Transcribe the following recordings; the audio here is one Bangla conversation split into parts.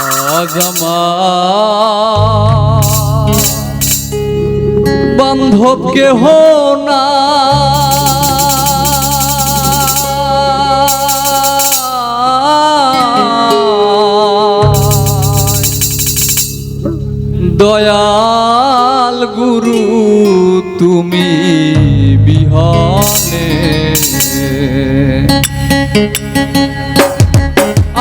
আজ আমার বান্ধব কেহ না, দয়াল গুরু তুমি বিহনে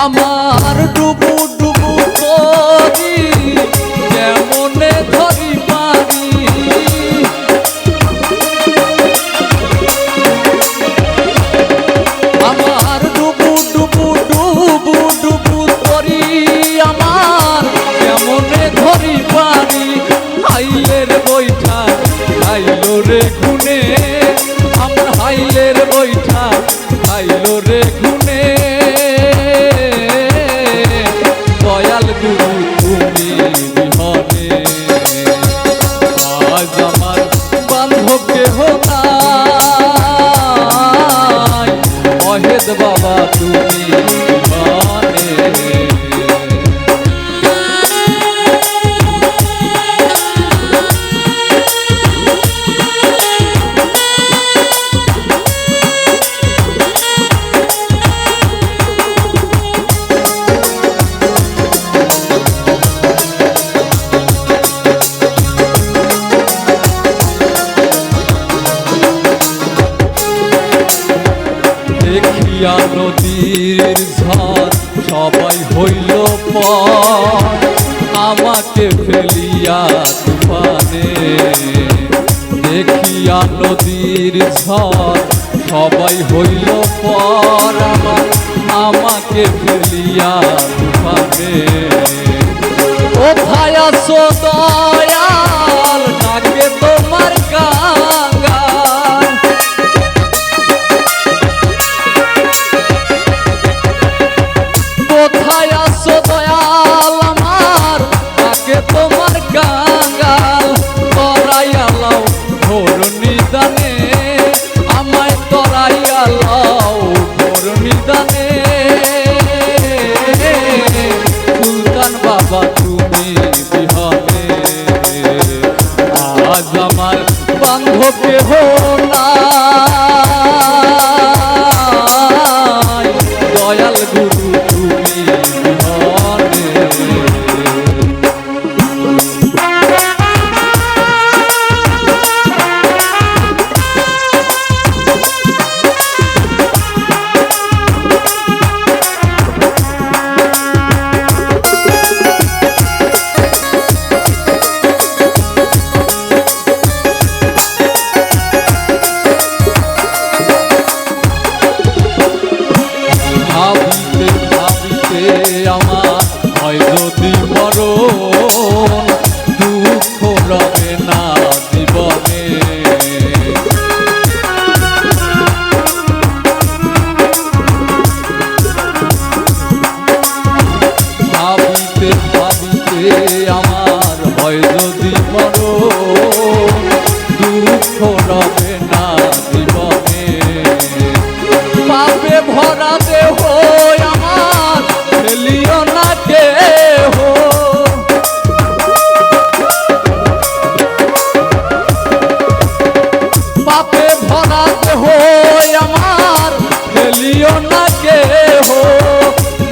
আমার ডুবু ডুবু করি কেমনে ধরি পারি, আমার ডুবু ডুবু ডুবু ডুবু করি আমার কেমনে ধরি পারি। হাইলের বৈঠা হাইলো রে গুনে, আমার হাইলের বৈঠা হাইলো রে গুনে, দয়াল গুরু তুমি বিহনে আজ আমার বান্ধব কেহ নাই, অহেদ বাবা তুমি বিহনে। দেখিয়া নদীর ঝড় সবাই হইল পর, আমাকে ফেলিয়া তুফানে। দেখিয়া নদীর ঝড় সবাই হইল পর, আমাকে ফেলিয়া তুফানে। কোথায় আছো দয়াল ডাকে তোমার কাঙ্গাল, কোথায় আছো দয়াল আমার ডাকে তোমার কাঙ্গাল। তরাইয়া লাও ভোর নিদানে, আমায় তরাইয়া লাও ভোর নিদানে, সুলতান বাবা তুমি বিহনে আজ আমার বান্ধব কেহ নাই, দয়াল গুরু তুমি বিহনে। ভাবিতে ভাবিতে আমার হয় যদি মরণ, দুঃখ রবে না জীবনে। ভাবিতে ভাবিতে আমার হয় যদি মরণ, দুঃখ রবে না জীবনে। পাপে ভরা দেহ আমার ফেলিও না কেহ, পাপে ভরা দেহ আমার ফেলিও না কেহ।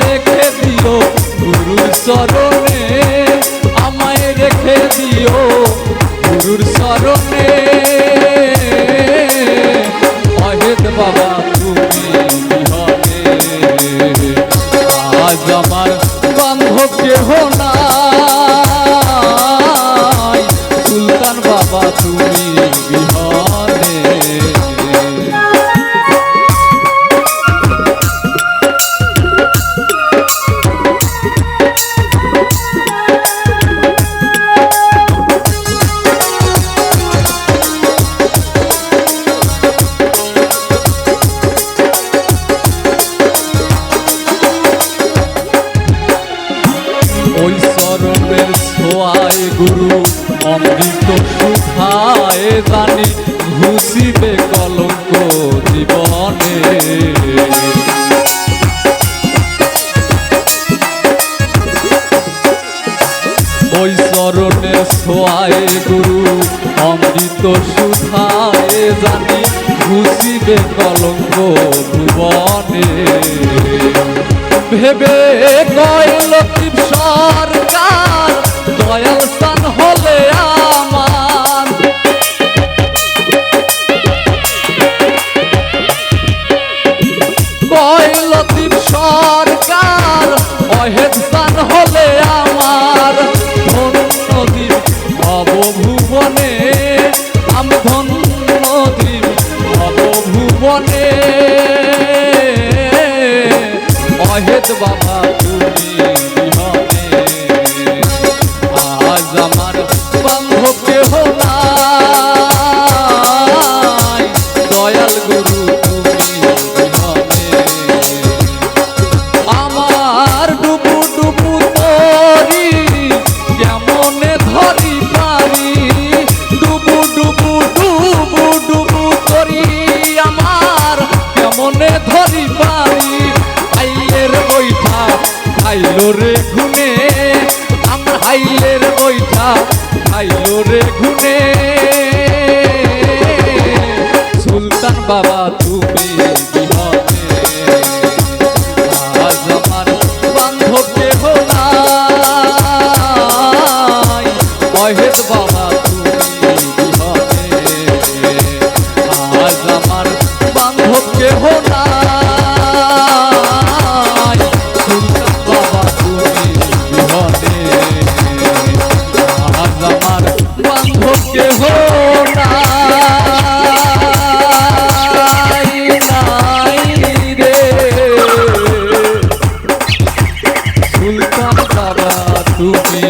রেখে দিও গুরুর চরণে, আমায় রেখে দিও গুরুর চরণে, অহেদ বাবা তুমি বিহনে আজ আমার বান্ধব কেহ নাই, সুলতান বাবা তুমি বিহনে। ওই চরণের ছোঁয়ায় গুরু অমৃত সুধায় জানি ঘুষিবে কলঙ্ক জীবনে। ওই চরণের ছোঁয়ায় গুরু অমৃত সুধায় জানি ঘুষিবে কলঙ্ক ভুবনে। ভেবে কয় লতিফ সরকার দয়াল স্থান হলে আমার, কয় লতিফ সরকার অহেদ স্থান হলে আমার, ধন্য দ্বীপ ভবভুবনে আমি ধন্য দ্বীপ ভবভুবনে। অহেদ বাবা তুমি বিহনে আজ আমার বান্ধব কেহ নাই, দয়াল গুরু তুমি বিহনে। আমার ডুবু ডুবু তরি কেমনে ধরি পারি, ডুবু ডুবু ডুবু ডুবু তরি আমার কেমনে ধরি পারি। হাইলের বৈঠা খাইলো রে ঘুনে, আমার হাইলের বৈঠা খাইলো রে ঘুনে। সুলতান বাবা তুমি বিহনে আজ আমার বান্ধব কেহ নাই, অহেদ বাবা তুমি বিহনে আজ আমার বান্ধব কেহ নাই। সুলতান বাবা তুমি বিহনে আজ আমার বান্ধব কেহ নাই, নাই রে। সুলতান বাবা তুমি